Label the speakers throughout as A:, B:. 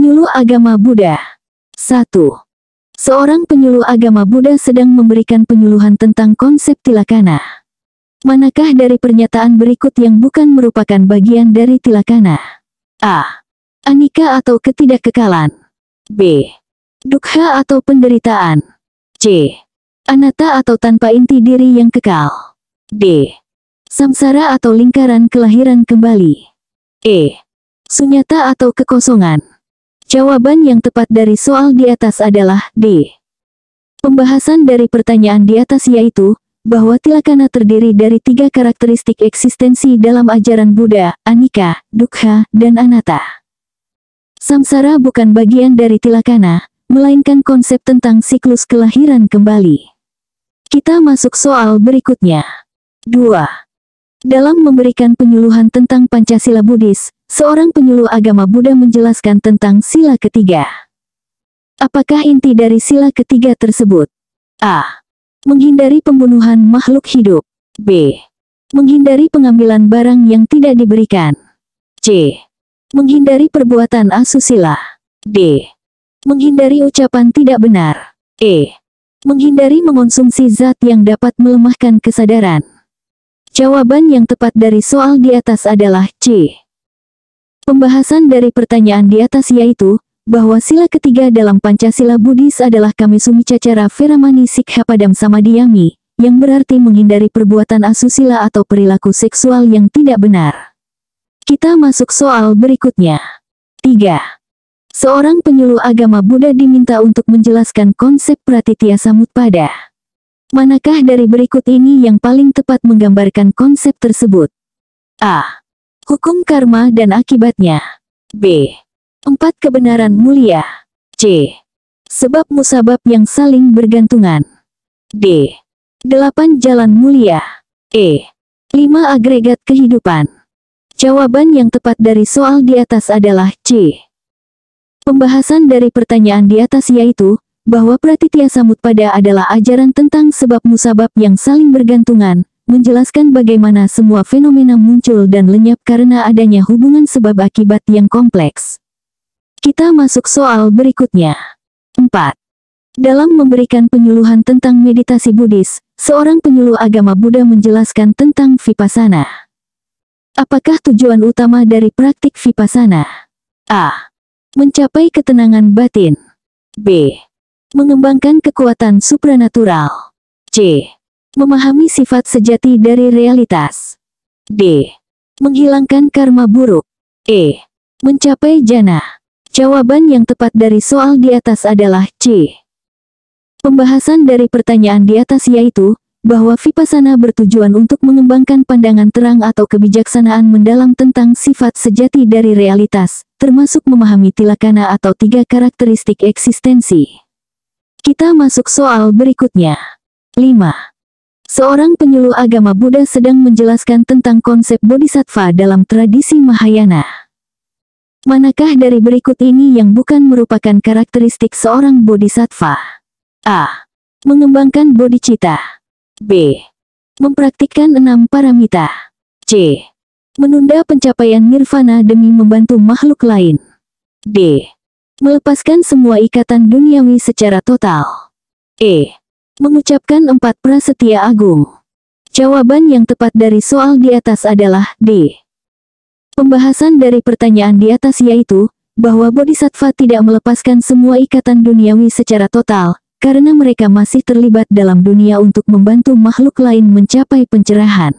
A: Penyuluh agama Buddha. 1. Seorang penyuluh agama Buddha sedang memberikan penyuluhan tentang konsep tilakana. Manakah dari pernyataan berikut yang bukan merupakan bagian dari tilakana? A. Anika atau ketidakkekalan. B. Dukkha atau penderitaan. C. Anatta atau tanpa inti diri yang kekal. D. Samsara atau lingkaran kelahiran kembali. E. Sunyata atau kekosongan. Jawaban yang tepat dari soal di atas adalah D. Pembahasan dari pertanyaan di atas yaitu, bahwa tilakana terdiri dari 3 karakteristik eksistensi dalam ajaran Buddha, anika, dukkha, dan anatta. Samsara bukan bagian dari tilakana, melainkan konsep tentang siklus kelahiran kembali. Kita masuk soal berikutnya. 2. Dalam memberikan penyuluhan tentang Pancasila Buddhis, seorang penyuluh agama Buddha menjelaskan tentang sila ketiga. Apakah inti dari sila ketiga tersebut? A. Menghindari pembunuhan makhluk hidup. B. Menghindari pengambilan barang yang tidak diberikan. C. Menghindari perbuatan asusila. D. Menghindari ucapan tidak benar. E. Menghindari mengonsumsi zat yang dapat melemahkan kesadaran. Jawaban yang tepat dari soal di atas adalah C. Pembahasan dari pertanyaan di atas yaitu, bahwa sila ketiga dalam Pancasila Buddhis adalah Kamisumicacara Veramani Sikkhapadam Samadhiyami, yang berarti menghindari perbuatan asusila atau perilaku seksual yang tidak benar. Kita masuk soal berikutnya. 3. Seorang penyuluh agama Buddha diminta untuk menjelaskan konsep Pratitya Samutpada. Manakah dari berikut ini yang paling tepat menggambarkan konsep tersebut? A. Hukum karma dan akibatnya. B. 4 kebenaran mulia. C. Sebab musabab yang saling bergantungan. D. 8 jalan mulia. E. 5 agregat kehidupan. Jawaban yang tepat dari soal di atas adalah C. Pembahasan dari pertanyaan di atas yaitu, bahwa Pratitya Samutpada adalah ajaran tentang sebab musabab yang saling bergantungan, menjelaskan bagaimana semua fenomena muncul dan lenyap karena adanya hubungan sebab akibat yang kompleks. Kita masuk soal berikutnya. 4. Dalam memberikan penyuluhan tentang meditasi Buddhis, seorang penyuluh agama Buddha menjelaskan tentang vipassana. Apakah tujuan utama dari praktik vipassana? A. Mencapai ketenangan batin. B. Mengembangkan kekuatan supranatural. C. Memahami sifat sejati dari realitas. D. Menghilangkan karma buruk. E. Mencapai jana. Jawaban yang tepat dari soal di atas adalah C. Pembahasan dari pertanyaan di atas yaitu, bahwa vipassana bertujuan untuk mengembangkan pandangan terang atau kebijaksanaan mendalam tentang sifat sejati dari realitas, termasuk memahami tilakana atau 3 karakteristik eksistensi. Kita masuk soal berikutnya. 5. Seorang penyuluh agama Buddha sedang menjelaskan tentang konsep bodhisattva dalam tradisi Mahayana. Manakah dari berikut ini yang bukan merupakan karakteristik seorang bodhisattva? A. Mengembangkan bodhicitta. B. Mempraktikkan 6 paramita. C. Menunda pencapaian nirvana demi membantu makhluk lain. D. Melepaskan semua ikatan duniawi secara total. E. Mengucapkan 4 prasetya agung. Jawaban yang tepat dari soal di atas adalah D. Pembahasan dari pertanyaan di atas yaitu, bahwa bodhisattva tidak melepaskan semua ikatan duniawi secara total, karena mereka masih terlibat dalam dunia untuk membantu makhluk lain mencapai pencerahan.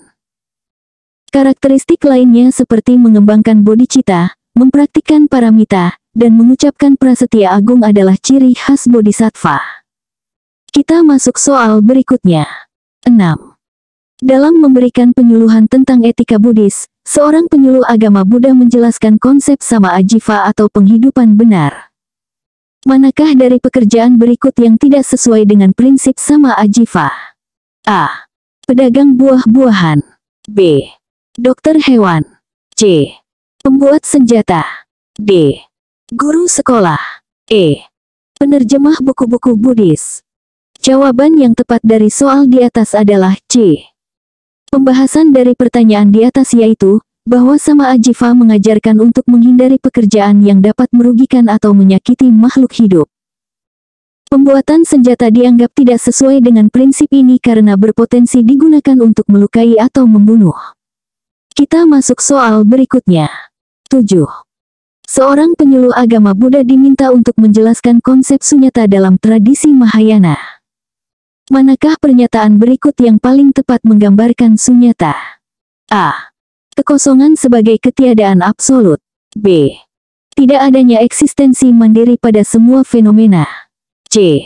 A: Karakteristik lainnya seperti mengembangkan bodhicitta, mempraktikkan paramita, dan mengucapkan prasetya agung adalah ciri khas bodhisattva. Kita masuk soal berikutnya. 6. Dalam memberikan penyuluhan tentang etika Buddhis, seorang penyuluh agama Buddha menjelaskan konsep sama ajiva atau penghidupan benar. Manakah dari pekerjaan berikut yang tidak sesuai dengan prinsip sama ajiva? A. Pedagang buah-buahan. B. Dokter hewan. C. Pembuat senjata. D. Guru sekolah. E. Penerjemah buku-buku Buddhis. Jawaban yang tepat dari soal di atas adalah C. Pembahasan dari pertanyaan di atas yaitu, bahwa Sama Ajiva mengajarkan untuk menghindari pekerjaan yang dapat merugikan atau menyakiti makhluk hidup. Pembuatan senjata dianggap tidak sesuai dengan prinsip ini karena berpotensi digunakan untuk melukai atau membunuh. Kita masuk soal berikutnya. 7. Seorang penyuluh agama Buddha diminta untuk menjelaskan konsep sunyata dalam tradisi Mahayana. Manakah pernyataan berikut yang paling tepat menggambarkan sunyata? A. Kekosongan sebagai ketiadaan absolut. B. Tidak adanya eksistensi mandiri pada semua fenomena. C.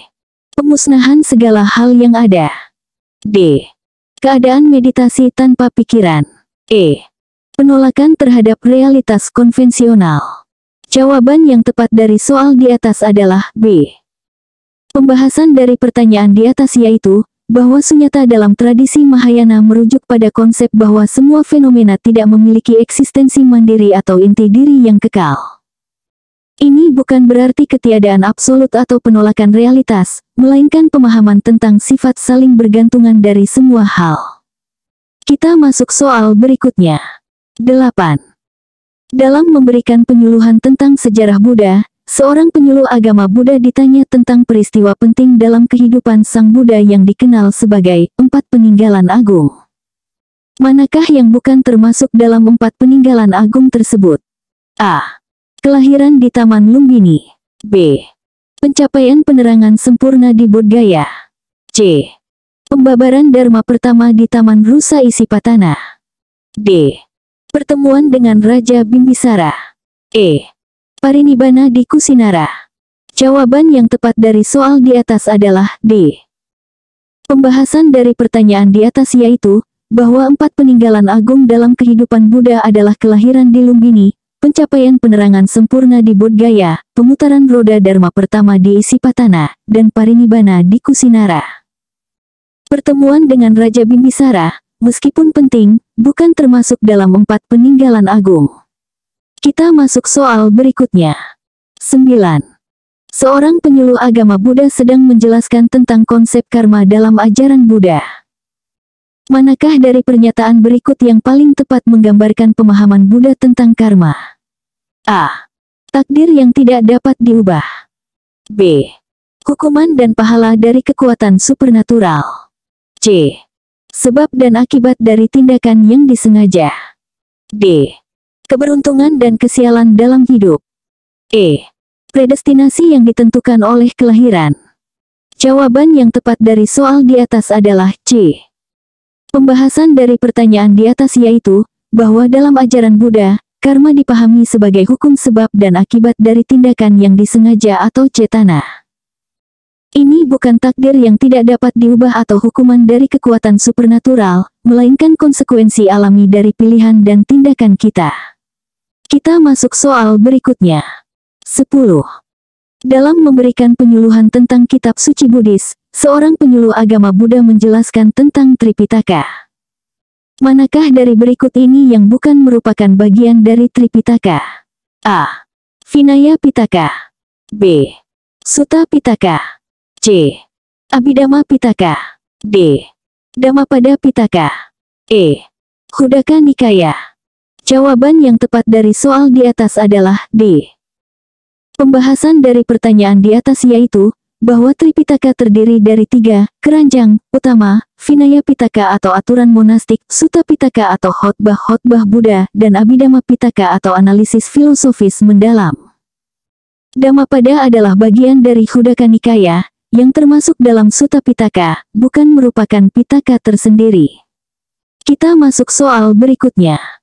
A: Pemusnahan segala hal yang ada. D. Keadaan meditasi tanpa pikiran. E. Penolakan terhadap realitas konvensional. Jawaban yang tepat dari soal di atas adalah B. Pembahasan dari pertanyaan di atas yaitu, bahwa sunyata dalam tradisi Mahayana merujuk pada konsep bahwa semua fenomena tidak memiliki eksistensi mandiri atau inti diri yang kekal. Ini bukan berarti ketiadaan absolut atau penolakan realitas, melainkan pemahaman tentang sifat saling bergantungan dari semua hal. Kita masuk soal berikutnya. 8. Dalam memberikan penyuluhan tentang sejarah Buddha, seorang penyuluh agama Buddha ditanya tentang peristiwa penting dalam kehidupan Sang Buddha yang dikenal sebagai 4 peninggalan agung. Manakah yang bukan termasuk dalam 4 peninggalan agung tersebut? A. Kelahiran di Taman Lumbini. B. Pencapaian penerangan sempurna di Bodhgaya. C. Pembabaran Dharma pertama di Taman Rusa Isipatana. D. Pertemuan dengan Raja Bimbisara. E. Parinibbana di Kusinara. Jawaban yang tepat dari soal di atas adalah D. Pembahasan dari pertanyaan di atas yaitu, bahwa 4 peninggalan agung dalam kehidupan Buddha adalah kelahiran di Lumbini, pencapaian penerangan sempurna di Bodhgaya, pemutaran roda Dharma pertama di Isipatana, dan Parinibbana di Kusinara. Pertemuan dengan Raja Bimbisara, meskipun penting, bukan termasuk dalam 4 peninggalan agung. Kita masuk soal berikutnya. 9. Seorang penyuluh agama Buddha sedang menjelaskan tentang konsep karma dalam ajaran Buddha. Manakah dari pernyataan berikut yang paling tepat menggambarkan pemahaman Buddha tentang karma? A. Takdir yang tidak dapat diubah. B. Hukuman dan pahala dari kekuatan supernatural. C. Sebab dan akibat dari tindakan yang disengaja. D. Keberuntungan dan kesialan dalam hidup. E. Predestinasi yang ditentukan oleh kelahiran. Jawaban yang tepat dari soal di atas adalah C. Pembahasan dari pertanyaan di atas yaitu, bahwa dalam ajaran Buddha, karma dipahami sebagai hukum sebab dan akibat dari tindakan yang disengaja atau cetana. Ini bukan takdir yang tidak dapat diubah atau hukuman dari kekuatan supernatural, melainkan konsekuensi alami dari pilihan dan tindakan kita. Kita masuk soal berikutnya. 10. Dalam memberikan penyuluhan tentang kitab suci Buddhis, seorang penyuluh agama Buddha menjelaskan tentang Tripitaka. Manakah dari berikut ini yang bukan merupakan bagian dari Tripitaka? A. Vinaya Pitaka. B. Sutta Pitaka. C. Abhidhamma Pitaka. D. Dhammapada Pitaka. E. Khuddaka Nikaya. Jawaban yang tepat dari soal di atas adalah D. Pembahasan dari pertanyaan di atas yaitu, bahwa Tripitaka terdiri dari 3 keranjang utama, Vinaya Pitaka atau aturan monastik, Sutta Pitaka atau khotbah-khotbah Buddha, dan Abhidhamma Pitaka atau analisis filosofis mendalam. Dhammapada adalah bagian dari Khuddaka Nikaya, yang termasuk dalam Sutta Pitaka, bukan merupakan Pitaka tersendiri. Kita masuk soal berikutnya.